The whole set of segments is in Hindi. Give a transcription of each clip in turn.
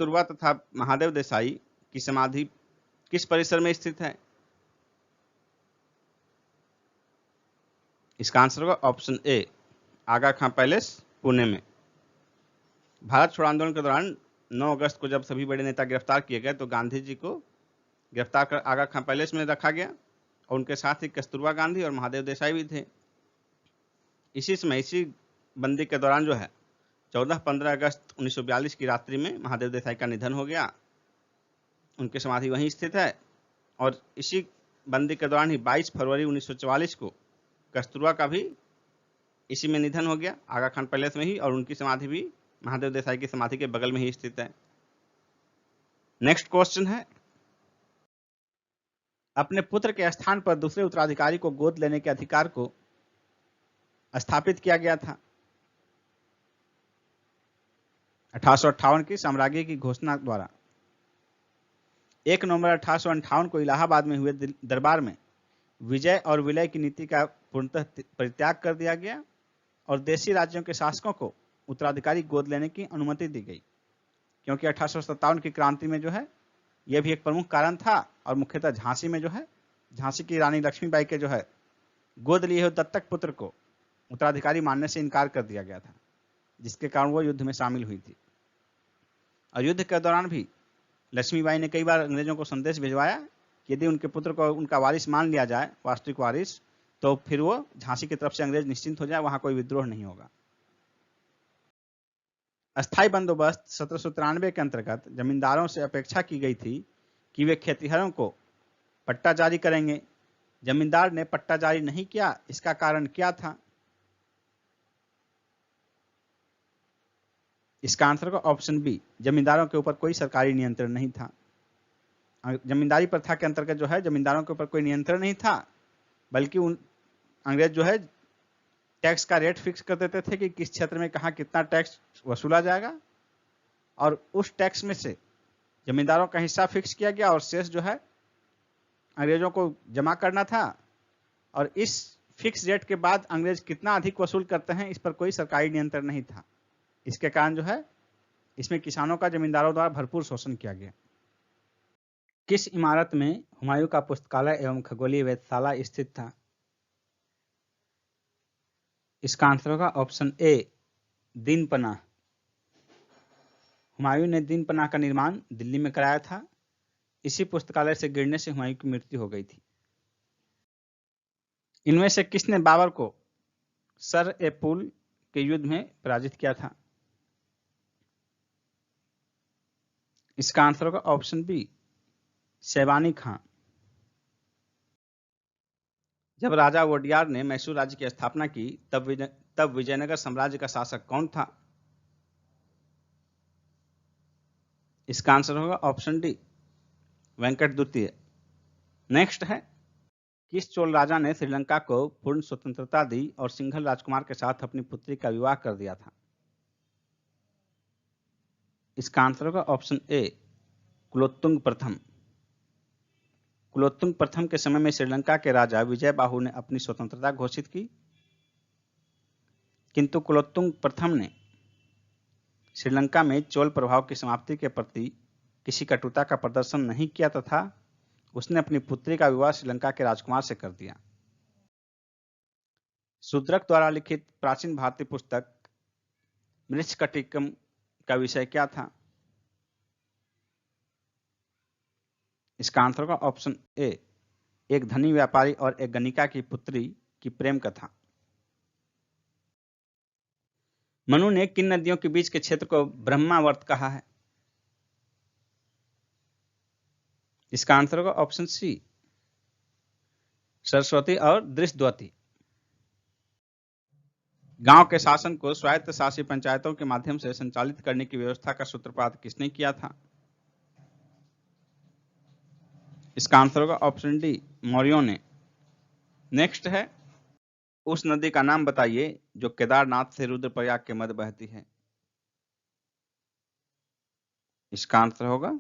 कस्तूरबा तथा महादेव देसाई की समाधि किस परिसर में स्थित है? इसका आंसर होगा option A, Aga Khan palace, Pune में। भारत छोड़ो आंदोलन के दौरान 9 अगस्त को जब सभी बड़े नेता गिरफ्तार किए गए तो गांधी जी को गिरफ्तार कर आगा खां पैलेस में रखा गया और उनके साथ ही कस्तूरबा गांधी और महादेव देसाई भी थे। इसी समय इसी बंदी के दौरान जो है 14-15 अगस्त 1942 की रात्रि में महादेव देसाई का निधन हो गया। उनकी समाधि वहीं स्थित है। और इसी बंदी के दौरान ही 22 फरवरी 1944 को कस्तूरबा का भी इसी में निधन हो गया, आगा खान पैलेस में ही, और उनकी समाधि भी महादेव देसाई की समाधि के बगल में ही स्थित है। नेक्स्ट क्वेश्चन है, अपने पुत्र के स्थान पर दूसरे उत्तराधिकारी को गोद लेने के अधिकार को स्थापित किया गया था? 1858 की साम्राज्य की घोषणा द्वारा। 1 नवंबर 1858 को इलाहाबाद में हुए दरबार में विजय और विलय की नीति का पूर्णतः परित्याग कर दिया गया और देशी राज्यों के शासकों को उत्तराधिकारी गोद लेने की अनुमति दी गई, क्योंकि 1857 की क्रांति में जो है यह भी एक प्रमुख कारण था। और मुख्यतः झांसी में जो है झांसी की रानी लक्ष्मीबाई के जो है गोद लिए हुए दत्तक पुत्र को उत्तराधिकारी मानने से इनकार कर दिया गया था, जिसके कारण वो युद्ध में शामिल हुई थी। और युद्ध के दौरान भी लक्ष्मीबाई ने कई बार अंग्रेजों को संदेश भिजवाया कि यदि उनके पुत्र को उनका वारिस मान लिया जाए, वास्तविक वारिस, तो फिर वो झांसी की तरफ से अंग्रेज निश्चिंत हो जाए, वहां कोई विद्रोह नहीं होगा। अस्थायी बंदोबस्त 1793 के अंतर्गत जमींदारों से अपेक्षा की गई थी कि वे खेतिहरों को पट्टा जारी करेंगे। जमींदार ने पट्टा जारी नहीं किया, इसका कारण क्या था? इसका आंसर होगा ऑप्शन बी, जमींदारों के ऊपर कोई सरकारी नियंत्रण नहीं था। जमींदारी प्रथा के अंतर्गत जो है जमींदारों के ऊपर कोई नियंत्रण नहीं था, बल्कि अंग्रेज जो है टैक्स का रेट फिक्स कर देते थे कि किस क्षेत्र में कहाँ कितना टैक्स वसूला जाएगा, और उस टैक्स में से जमींदारों का हिस्सा फिक्स किया गया और शेष जो है अंग्रेजों को जमा करना था। और इस फिक्स रेट के बाद अंग्रेज कितना अधिक वसूल करते हैं, इस पर कोई सरकारी नियंत्रण नहीं था। इसके कारण जो है इसमें किसानों का जमींदारों द्वारा भरपूर शोषण किया गया। किस इमारत में हुमायूं का पुस्तकालय एवं खगोलीय वेधशाला स्थित था? इसका आंसर होगा ऑप्शन ए, दीनपनाह। हुमायूं ने दीनपनाह का निर्माण दिल्ली में कराया था। इसी पुस्तकालय से गिरने से हुमायूं की मृत्यु हो गई थी। इनमें से किसने बाबर को सर ए पुल के युद्ध में पराजित किया था? इसका आंसर होगा ऑप्शन बी, शैबानी खां। जब राजा वोडियार ने मैसूर राज्य की स्थापना की तब विजयनगर साम्राज्य का शासक कौन था? इसका आंसर होगा ऑप्शन डी, वेंकट द्वितीय। नेक्स्ट है, किस चोल राजा ने श्रीलंका को पूर्ण स्वतंत्रता दी और सिंघल राजकुमार के साथ अपनी पुत्री का विवाह कर दिया था? इसका आंसर होगा ऑप्शन ए, कुलोत्तुंग प्रथम। कुलोत्तुंग प्रथम के समय में श्रीलंका के राजा विजय बाहु ने अपनी स्वतंत्रता घोषित की, किंतु कुलोत्तुंग प्रथम ने श्रीलंका में चोल प्रभाव की समाप्ति के प्रति किसी कटुता का प्रदर्शन नहीं किया तथा उसने अपनी पुत्री का विवाह श्रीलंका के राजकुमार से कर दिया। शूद्रक द्वारा लिखित प्राचीन भारतीय पुस्तक मृच्छकटिकम का विषय क्या था? इसका आंसर होगा ऑप्शन ए, एक धनी व्यापारी और एक गणिका की पुत्री की प्रेम कथा। मनु ने किन नदियों के बीच के क्षेत्र को ब्रह्मावर्त कहा है? इसका आंसर होगा ऑप्शन सी, सरस्वती और दृष्टद्वती। गांव के शासन को स्वायत्त शासी पंचायतों के माध्यम से संचालित करने की व्यवस्था का सूत्रपात किसने किया था? इसका आंसर होगा ऑप्शन डी, मौर्यों ने। नेक्स्ट है, उस नदी का नाम बताइए जो केदारनाथ से रुद्रप्रयाग के मध्य बहती है। इसका आंसर होगा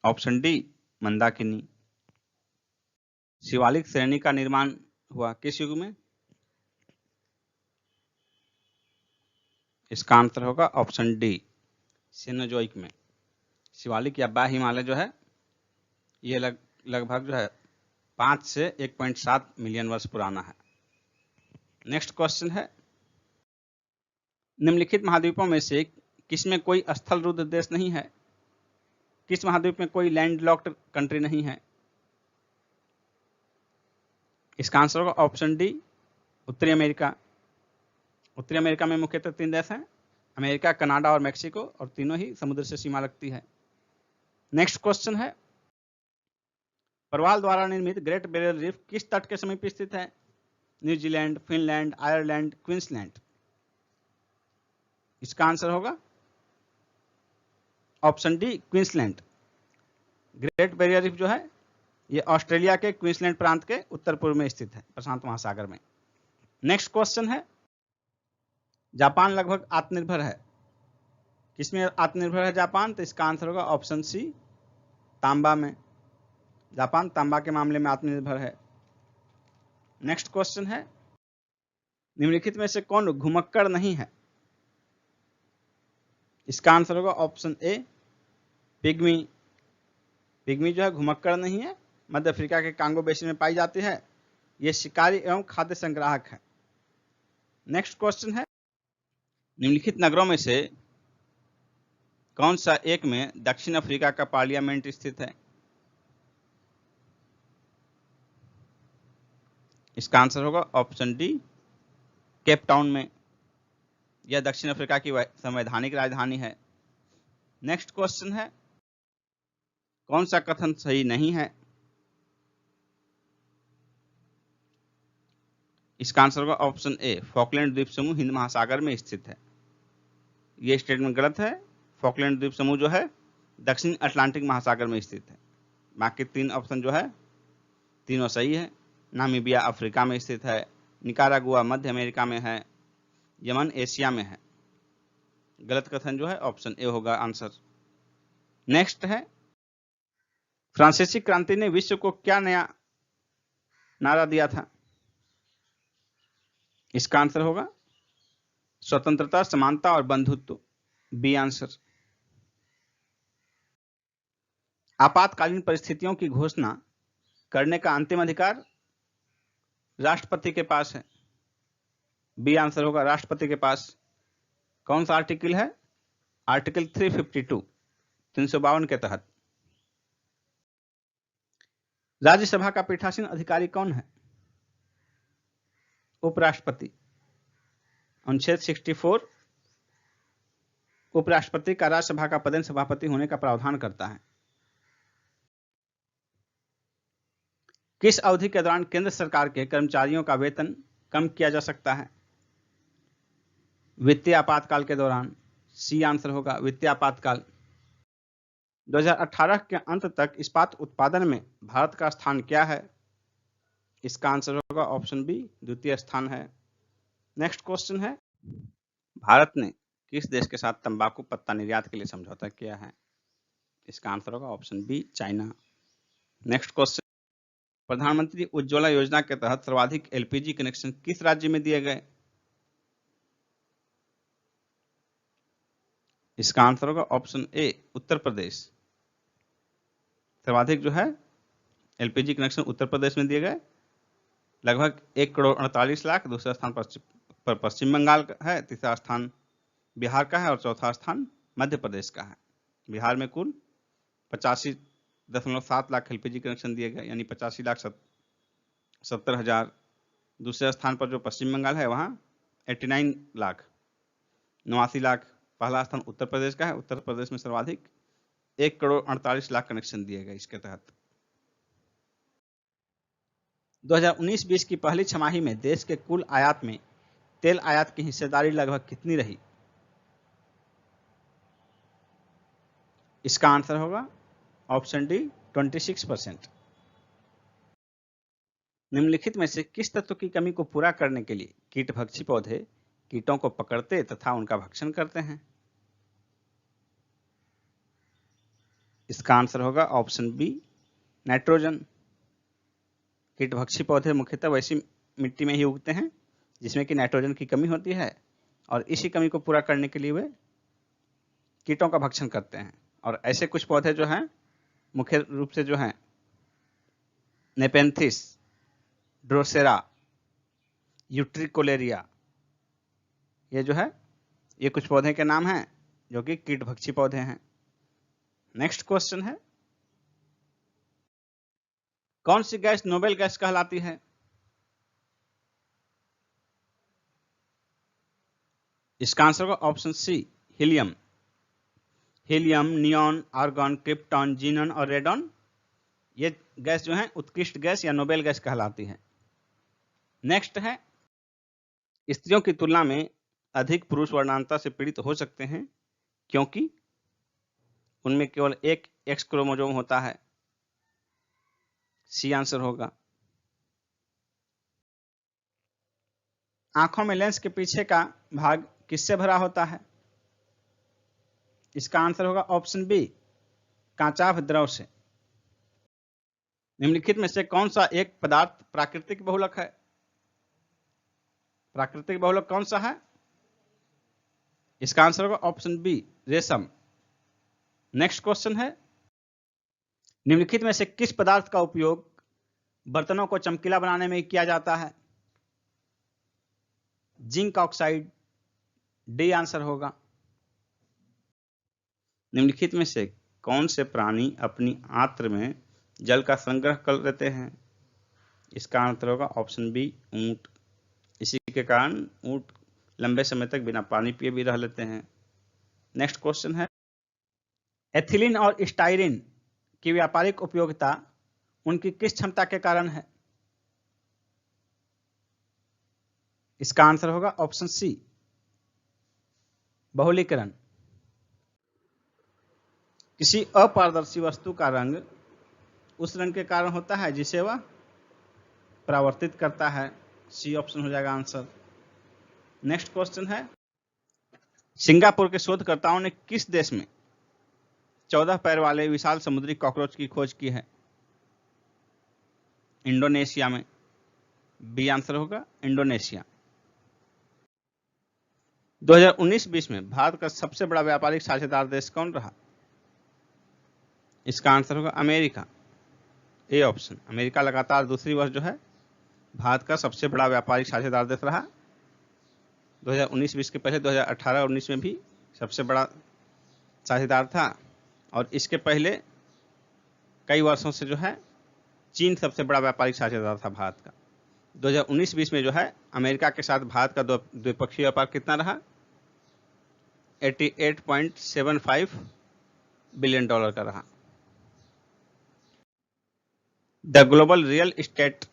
ऑप्शन डी, मंदाकिनी। शिवालिक श्रेणी का निर्माण हुआ किस युग में? इसका आंसर होगा ऑप्शन डी, सेनोजोइक में। शिवालिक या बा हिमालय जो है ये लगभग जो है 5 से 1.7 मिलियन वर्ष पुराना है। नेक्स्ट क्वेश्चन है, निम्नलिखित महाद्वीपों में से किसमें कोई स्थल रुद्ध देश नहीं है? किस महाद्वीप में कोई लैंडलॉक्ड कंट्री नहीं है? इसका आंसर होगा ऑप्शन डी, उत्तरी अमेरिका। उत्तरी अमेरिका में मुख्यतः 3 देश हैं, अमेरिका, कनाडा और मेक्सिको, और तीनों ही समुद्र से सीमा लगती है। नेक्स्ट क्वेश्चन है, प्रवाल द्वारा निर्मित ग्रेट बैरियर रीफ किस तट के समीप स्थित है? New Zealand, Finland, Ireland, Queensland. इसका आंसर होगा option D, Queensland. Great barrier reef जो है ये ऑस्ट्रेलिया के क्वींसलैंड प्रांत के उत्तर पूर्व में स्थित है, प्रशांत महासागर में। नेक्स्ट क्वेश्चन है, जापान लगभग आत्मनिर्भर है। किसमें आत्मनिर्भर है जापान? तो इसका आंसर होगा ऑप्शन सी, तांबा में। जापान तांबा के मामले में आत्मनिर्भर है। नेक्स्ट क्वेश्चन है, निम्नलिखित में से कौन घुमक्कड़ नहीं है? इसका आंसर होगा ऑप्शन ए, पिग्मी। पिग्मी जो है घुमक्कड़ नहीं है, मध्य अफ्रीका के कांगो बेसिन में पाई जाती है। यह शिकारी एवं खाद्य संग्राहक है। नेक्स्ट क्वेश्चन है, निम्नलिखित नगरों में से कौन सा एक में दक्षिण अफ्रीका का पार्लियामेंट स्थित है? इसका आंसर होगा ऑप्शन डी, केप टाउन में। यह दक्षिण अफ्रीका की संवैधानिक राजधानी है। नेक्स्ट क्वेश्चन है, कौन सा कथन सही नहीं है? इसका आंसर होगा ऑप्शन ए, फॉकलैंड द्वीप समूह हिंद महासागर में स्थित है। यह स्टेटमेंट गलत है। फॉकलैंड द्वीप समूह जो है दक्षिण अटलांटिक महासागर में स्थित है। बाकी 3 ऑप्शन जो है तीनों सही है। नामीबिया अफ्रीका में स्थित है, निकारागुआ मध्य अमेरिका में है, यमन एशिया में है। गलत कथन जो है ऑप्शन ए होगा आंसर। नेक्स्ट है, फ्रांसीसी क्रांति ने विश्व को क्या नया नारा दिया था? इसका आंसर होगा स्वतंत्रता, समानता और बंधुत्व, बी आंसर। आपातकालीन परिस्थितियों की घोषणा करने का अंतिम अधिकार राष्ट्रपति के पास है, बी आंसर होगा राष्ट्रपति के पास। कौन सा आर्टिकल है? आर्टिकल 352, 352 के तहत। राज्यसभा का पीठासीन अधिकारी कौन है? उपराष्ट्रपति। अनुच्छेद 64 उपराष्ट्रपति का राज्यसभा का पदेन सभापति होने का प्रावधान करता है। किस अवधि के दौरान केंद्र सरकार के कर्मचारियों का वेतन कम किया जा सकता है? वित्तीय आपातकाल के दौरान, सी आंसर होगा वित्तीय आपातकाल। 2018 के अंत तक इस्पात उत्पादन में भारत का स्थान क्या है? इसका आंसर होगा ऑप्शन बी, द्वितीय स्थान है। नेक्स्ट क्वेश्चन है, भारत ने किस देश के साथ तंबाकू पत्ता निर्यात के लिए समझौता किया है? इसका आंसर होगा option B, China. Next question, Pradhanmantri Ujjwala योजना के तहत सर्वाधिक एलपीजी कनेक्शन किस राज्य में दिए गए? इसका आंसर होगा ऑप्शन ए, उत्तर प्रदेश। सर्वाधिक जो है एलपीजी कनेक्शन उत्तर प्रदेश में दिए गए, लगभग 1,48,00,000। दूसरा स्थान पर पश्चिम बंगाल का है, तीसरा स्थान बिहार का है और चौथा स्थान मध्य प्रदेश का है। बिहार में कुल 85.7 लाख एलपीजी कनेक्शन दिए गए, यानी 85,70,000। दूसरे स्थान पर जो पश्चिम बंगाल है वहाँ 89 लाख, 89 लाख। पहला स्थान उत्तर प्रदेश का है, उत्तर प्रदेश में सर्वाधिक 1,48,00,000 कनेक्शन दिए गए इसके तहत। 2019-20 की पहली छमाही में देश के कुल आयात में तेल आयात की हिस्सेदारी लगभग कितनी रही? इसका आंसर होगा ऑप्शन डी, 26%। निम्नलिखित में से किस तत्व की कमी को पूरा करने के लिए कीटभक्षी पौधे कीटों को पकड़ते तथा उनका भक्षण करते हैं? इसका आंसर होगा ऑप्शन बी, नाइट्रोजन। कीटभक्षी पौधे मुख्यतः वैसी मिट्टी में ही उगते हैं जिसमें कि नाइट्रोजन की कमी होती है, और इसी कमी को पूरा करने के लिए वे कीटों का भक्षण करते हैं। और ऐसे कुछ पौधे जो हैं मुख्य रूप से जो हैं नेपेंथिस, ड्रोसेरा, यूट्रिकोलेरिया, ये जो है ये कुछ पौधे के नाम हैं जो कि कीटभक्षी पौधे हैं। नेक्स्ट क्वेश्चन है, कौन सी गैस नोबेल गैस कहलाती है? इसका आंसर होगा option c, helium. Helium, neon, argon, krypton, xenon और रेडॉन, ये गैस जो है उत्कृष्ट गैस या नोबेल गैस कहलाती है। नेक्स्ट है, स्त्रियों की तुलना में अधिक पुरुष वर्णांतता से पीड़ित हो सकते हैं क्योंकि उनमें केवल एक एक्स क्रोमोसोम होता है। सी आंसर होगा। आंखों में लेंस के पीछे का भाग किससे भरा होता है? इसका आंसर होगा ऑप्शन बी, कांचाभ द्रव से। निम्नलिखित में से कौन सा एक पदार्थ प्राकृतिक बहुलक है? प्राकृतिक बहुलक कौन सा है? इसका आंसर होगा ऑप्शन बी, रेशम। नेक्स्ट क्वेश्चन है, निम्नलिखित में से किस पदार्थ का उपयोग बर्तनों को चमकीला बनाने में किया जाता है? Zinc oxide. डी आंसर होगा। निम्नलिखित में से कौन से प्राणी अपनी आंत्र में जल का संग्रह कर लेते हैं? इसका आंसर होगा ऑप्शन बी, ऊंट। इसी के कारण ऊंट लंबे समय तक बिना पानी पिए भी रह लेते हैं। नेक्स्ट क्वेश्चन है, एथिलीन और स्टाइरिन की व्यापारिक उपयोगिता उनकी किस क्षमता के कारण है? इसका आंसर होगा ऑप्शन सी, बहुलीकरण। किसी अपारदर्शी वस्तु का रंग उस रंग के कारण होता है जिसे वह परावर्तित करता है। सी ऑप्शन हो जाएगा आंसर। नेक्स्ट क्वेश्चन है, सिंगापुर के शोधकर्ताओं ने किस देश में 14 पैर वाले विशाल समुद्री कॉकरोच की खोज की है? इंडोनेशिया में। बी आंसर होगा इंडोनेशिया। 2019-20 में भारत का सबसे बड़ा व्यापारिक साझेदार देश कौन रहा? इसका आंसर होगा अमेरिका। A option. अमेरिका लगातार दूसरी वर्ष जो है भारत का सबसे बड़ा व्यापारिक साझेदार देश रहा। 2019-20 के पहले 2018-19 में भी सबसे बड़ा साझेदार था और इसके पहले कई वर्षों से जो है चीन सबसे बड़ा व्यापारिक साझेदार था भारत का। 2019-20 में जो है अमेरिका के साथ भारत का द्विपक्षीय व्यापार कितना रहा? $88.75 बिलियन का रहा। The global real estate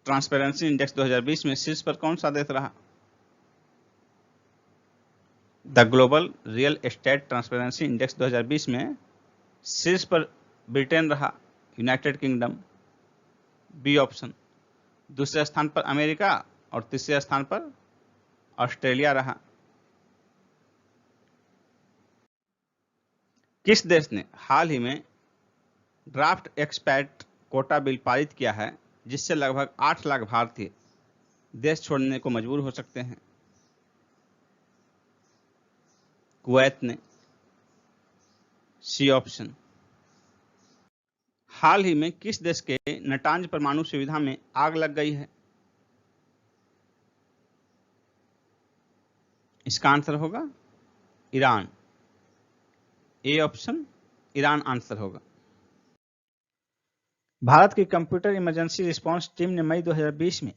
transparency index 2020 में शीर्ष पर कौन सा देश रहा? The global real estate transparency index 2020 में शीर्ष पर ब्रिटेन रहा, यूनाइटेड किंगडम। B option. दूसरे स्थान पर अमेरिका और तीसरे स्थान पर ऑस्ट्रेलिया रहा। किस देश ने हाल ही में ड्राफ्ट एक्सपैट कोटा बिल पारित किया है जिससे लगभग 8 लाख भारतीय देश छोड़ने को मजबूर हो सकते हैं? कुवैत ने। C option. हाल ही में किस देश के नटांज परमाणु सुविधा में आग लग गई है? इसका आंसर होगा Iran. A option, Iran answer होगा। भारत की कंप्यूटर इमरजेंसी रिस्पांस टीम ने मई 2020 में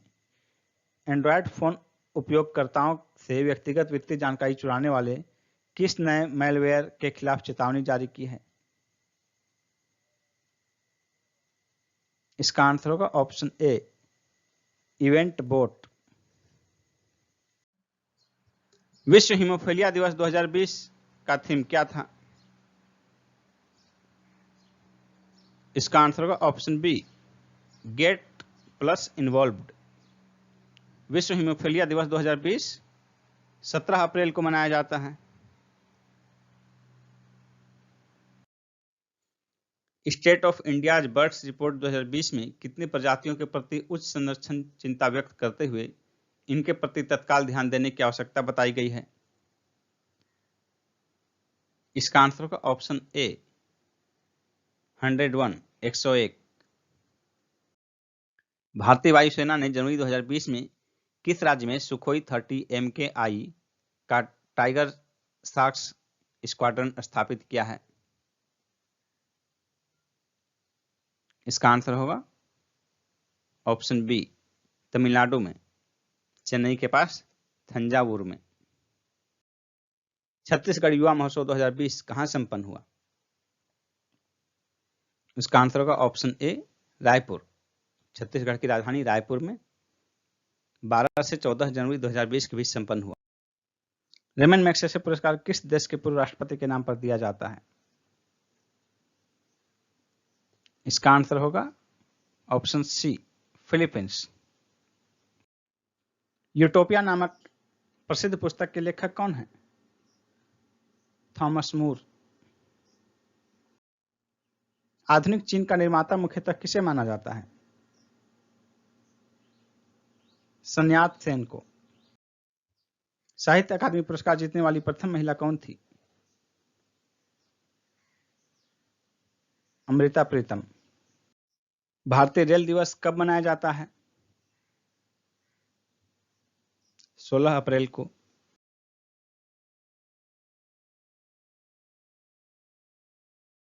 एंड्रॉयड फोन उपयोगकर्ताओं से व्यक्तिगत वित्तीय जानकारी चुराने वाले किस नए मैलवेयर के खिलाफ चेतावनी जारी की है? इसका आंसर होगा ऑप्शन ए, इवेंट बोट। विश्व हीमोफीलिया दिवस 2020 का थीम क्या था? इसका आंसर होगा option B, get plus involved. विश्व हीमोफीलिया दिवस 2020 17 अप्रैल को मनाया जाता है। State of India's birds report 2020 में कितनी प्रजातियों के प्रति उच्च संरक्षण चिंता व्यक्त करते हुए इनके प्रति तत्काल ध्यान देने की आवश्यकता बताई गई है? इसका आंसर होगा ऑप्शन ए 101 101। भारतीय वायुसेना ने जनवरी 2020 में किस राज्य में सुखोई 30 MKI का टाइगर शार्क्स स्क्वाड्रन स्थापित किया है? इसका आंसर होगा ऑप्शन बी तमिलनाडु में, चेन्नई के पास थंजावुर में। छत्तीसगढ़ युवा महोत्सव 2020 कहां संपन्न हुआ? इसका आंसर होगा ऑप्शन ए रायपुर, छत्तीसगढ़ की राजधानी रायपुर में 12 से 14 जनवरी 2020 के बीच संपन्न हुआ। रेमन मैग्सेसे पुरस्कार किस देश के पूर्व राष्ट्रपति के नाम पर दिया जाता है? इसका आंसर होगा ऑप्शन सी फिलीपींस। यूटोपिया नामक प्रसिद्ध पुस्तक के लेखक कौन है? थॉमस मूर। आधुनिक चीन का निर्माता मुख्यतः किसे माना जाता है? sun yat-sen को। साहित्य अकादमी पुरस्कार जीतने वाली प्रथम महिला कौन थी? अमृता प्रीतम। भारतीय रेल दिवस कब मनाया जाता है? 16 अप्रैल को।